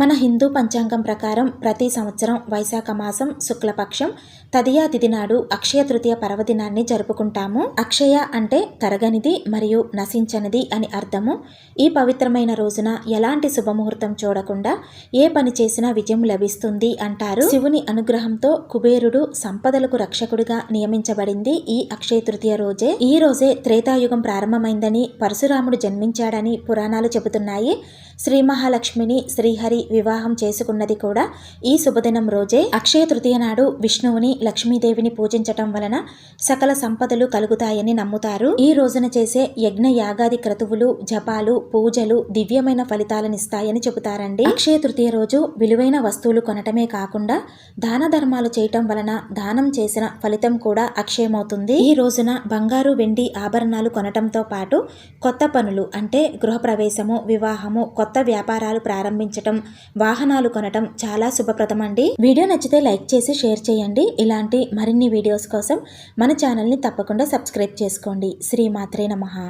మన హిందూ పంచాంగం ప్రకారం ప్రతి సంవత్సరం వైశాఖ మాసం శుక్లపక్షం తదియా తిథి నాడు అక్షయ తృతీయ పర్వదినాన్ని జరుపుకుంటాము. అక్షయ అంటే తరగనిది మరియు నశించనిది అని అర్థము. ఈ పవిత్రమైన రోజున ఎలాంటి శుభముహూర్తం చూడకుండా ఏ పని చేసినా విజయం లభిస్తుంది అంటారు. శివుని అనుగ్రహంతో కుబేరుడు సంపదలకు రక్షకుడిగా నియమించబడింది ఈ అక్షయ తృతీయ రోజే. ఈ రోజే త్రేతాయుగం ప్రారంభమైందని, పరశురాముడు జన్మించాడని పురాణాలు చెబుతున్నాయి. శ్రీ మహాలక్ష్మిని శ్రీహరి వివాహం చేసుకున్నది కూడా ఈ శుభదినం రోజే. అక్షయ తృతీయ నాడు విష్ణువుని, లక్ష్మీదేవిని పూజించటం వలన సకల సంపదలు కలుగుతాయని నమ్ముతారు. ఈ రోజున చేసే యజ్ఞ యాగాది క్రతువులు, జపాలు, పూజలు దివ్యమైన ఫలితాలనిస్తాయని చెబుతారండి. అక్షయ తృతీయ రోజు విలువైన వస్తువులు కొనటమే కాకుండా దాన ధర్మాలు చేయటం వలన దానం చేసిన ఫలితం కూడా అక్షయమవుతుంది. ఈ రోజున బంగారు, వెండి ఆభరణాలు కొనటంతో పాటు కొత్త పనులు అంటే గృహప్రవేశము, వివాహము, కొత్త వ్యాపారాలు ప్రారంభించటం, వాహనాలు కొనటం చాలా శుభప్రదమండి. వీడియో నచ్చితే లైక్ చేసి షేర్ చేయండి. ఇలాంటి మరిన్ని వీడియోస్ కోసం మన ఛానల్ని తప్పకుండా సబ్స్క్రైబ్ చేసుకోండి. శ్రీమాత్రే నమః.